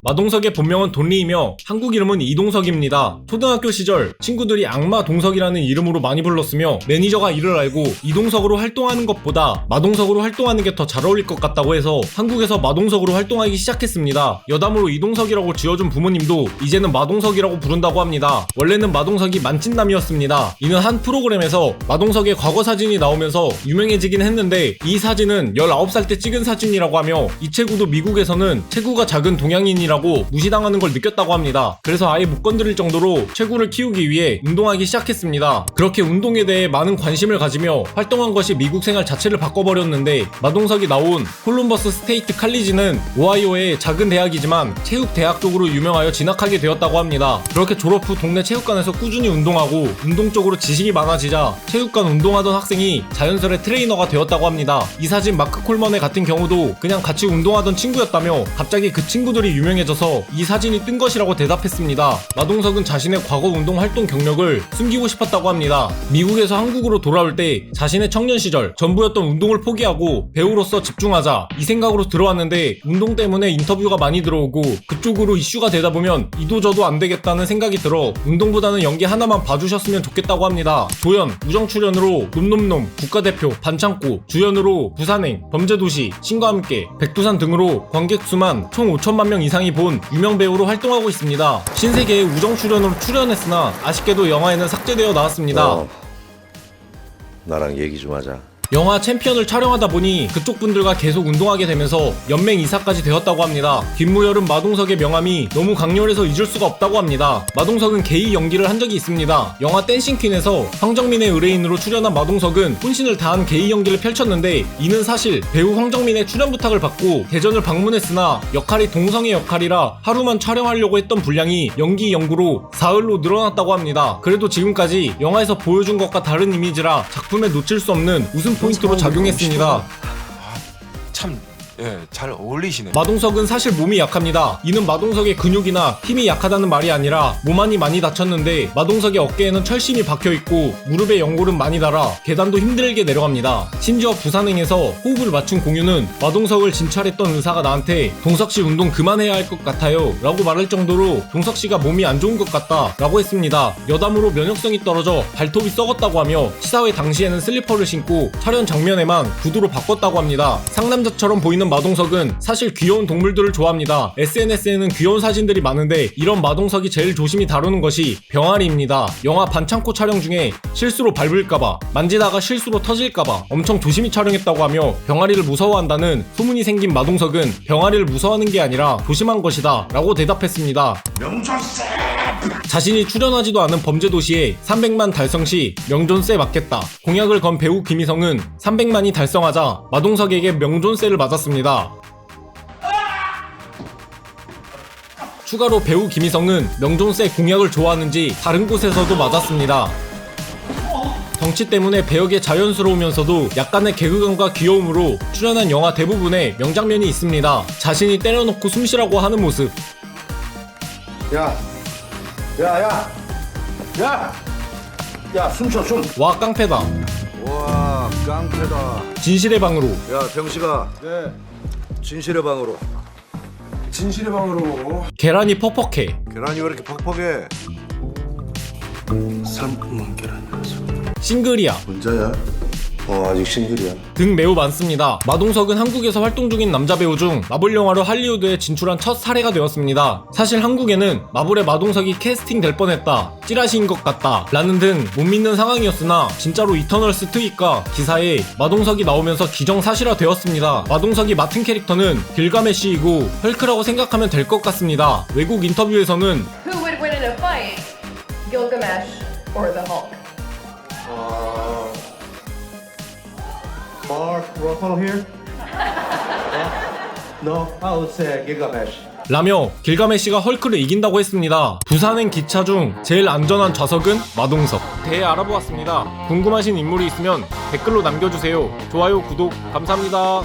마동석의 본명은 돈리이며 한국 이름은 이동석입니다. 초등학교 시절 친구들이 악마 동석이라는 이름으로 많이 불렀으며 매니저가 이를 알고 이동석으로 활동하는 것보다 마동석으로 활동하는 게 더 잘 어울릴 것 같다고 해서 한국에서 마동석으로 활동하기 시작했습니다. 여담으로 이동석이라고 지어준 부모님도 이제는 마동석이라고 부른다고 합니다. 원래는 마동석이 만찢남이었습니다. 이는 한 프로그램에서 마동석의 과거 사진이 나오면서 유명해지긴 했는데 이 사진은 19살 때 찍은 사진이라고 하며 이 체구도 미국에서는 체구가 작은 동양인이라고 무시당하는 걸 느꼈다고 합니다. 그래서 아예 못 건드릴 정도로 체구를 키우기 위해 운동하기 시작했습니다. 그렇게 운동에 대해 많은 관심을 가지며 활동한 것이 미국 생활 자체를 바꿔버렸는데 마동석이 나온 콜럼버스 스테이트 칼리지는 오하이오의 작은 대학이지만 체육대학 쪽으로 유명하여 진학하게 되었다고 합니다. 그렇게 졸업 후 동네 체육관에서 꾸준히 운동하고 운동 쪽으로 지식이 많아지자 체육관 운동하던 학생이 자연스레 트레이너가 되었다고 합니다. 이 사진 마크 콜먼의 같은 경우도 그냥 같이 운동하던 친구였다며 갑자기 그 친구들이 유명해져서 이 사진이 뜬 것이라고 대답했습니다. 마동석은 자신의 과거 운동 활동 경력을 숨기고 싶었다고 합니다. 미국에서 한국으로 돌아올 때 자신의 청년 시절 전부였던 운동을 포기하고 배우로서 집중하자 이 생각으로 들어왔는데 운동 때문에 인터뷰가 많이 들어오고 그쪽으로 이슈가 되다 보면 이도저도 안 되겠다는 생각이 들어 운동보다는 연기 하나만 봐주셨으면 좋겠다고 합니다. 조연, 우정 출연으로 놈놈놈, 국가대표, 반창고, 주연으로 부산행, 범죄도시, 신과 함께, 백두산 등으로 관객 수만 총 5천만 명 이상이 본 유명 배우로 활동하고 있습니다. 신세계의 우정 출연으로 출연했으나 아쉽게도 영화에는 삭제되어 나왔습니다. 나랑 얘기 좀 하자. 영화 챔피언을 촬영하다 보니 그쪽 분들과 계속 운동하게 되면서 연맹 이사까지 되었다고 합니다. 김무열은 마동석의 명함이 너무 강렬해서 잊을 수가 없다고 합니다. 마동석은 게이 연기를 한 적이 있습니다. 영화 댄싱퀸에서 황정민의 의뢰인으로 출연한 마동석은 혼신을 다한 게이 연기를 펼쳤는데 이는 사실 배우 황정민의 출연 부탁을 받고 대전을 방문했으나 역할이 동성애 역할이라 하루만 촬영하려고 했던 분량이 연기 연구로 사흘로 늘어났다고 합니다. 그래도 지금까지 영화에서 보여준 것과 다른 이미지라 작품에 놓칠 수 없는 웃음 포인트로 작용했습니다. 참, 잘 어울리시네. 마동석은 사실 몸이 약합니다. 이는 마동석의 근육이나 힘이 약하다는 말이 아니라 몸안이 많이 다쳤는데 마동석의 어깨에는 철심이 박혀있고 무릎에 연골은 많이 달아 계단도 힘들게 내려갑니다. 심지어 부산행에서 호흡을 맞춘 공유는 마동석을 진찰했던 의사가 나한테 동석씨 운동 그만해야 할 것 같아요 라고 말할 정도로 동석씨가 몸이 안 좋은 것 같다 라고 했습니다. 여담으로 면역성이 떨어져 발톱이 썩었다고 하며 시사회 당시에는 슬리퍼를 신고 촬영 장면에만 구두로 바꿨다고 합니다. 상남자처럼 보이는 마동석은 사실 귀여운 동물들을 좋아합니다. SNS에는 귀여운 사진들이 많은데 이런 마동석이 제일 조심히 다루는 것이 병아리입니다. 영화 반창고 촬영 중에 실수로 밟을까봐, 만지다가 실수로 터질까봐 엄청 조심히 촬영했다고 하며 병아리를 무서워한다는 소문이 생긴 마동석은 병아리를 무서워하는 게 아니라 조심한 것이다 라고 대답했습니다. 자신이 출연하지도 않은 범죄도시에 300만 달성 시 명존세 맞겠다 공약을 건 배우 김희성은 300만이 달성하자 마동석에게 명존세를 맞았습니다. 추가로 배우 김희성은 명존세 공약을 좋아하는지 다른 곳에서도 맞았습니다. 덩치 때문에 배역의 자연스러우면서도 약간의 개그감과 귀여움으로 출연한 영화 대부분에 명장면이 있습니다. 자신이 때려놓고 숨쉬라고 하는 모습. 야, 숨쉬어, 숨. 와 깡패다. 와, 깡패다. 진실의 방으로. 야, 병식아. 네, 진실의 방으로. 진실의 방으로. 계란이 퍽퍽해. 계란이 왜 이렇게 퍽퍽해? 삶은 계란. 싱글이야 혼자야? 아직 싱글이야. 등 매우 많습니다. 마동석은 한국에서 활동 중인 남자 배우 중 마블 영화로 할리우드에 진출한 첫 사례가 되었습니다. 사실 한국에는 마블에 마동석이 캐스팅 될 뻔했다, 찌라시인 것 같다 라는 등 못 믿는 상황이었으나 진짜로 이터널스 트윗과 기사에 마동석이 나오면서 기정사실화 되었습니다. 마동석이 맡은 캐릭터는 길가메시이고 헐크라고 생각하면 될 것 같습니다. 외국 인터뷰에서는 Who would win in a fight? Gilgamesh or the Hulk? Mark Ruffalo here? No, I would say Gilgamesh. 라며 길가메시가 헐크를 이긴다고 했습니다. 부산행 기차 중 제일 안전한 좌석은 마동석. 대해 알아보았습니다. 궁금하신 인물이 있으면 댓글로 남겨주세요. 좋아요, 구독 감사합니다.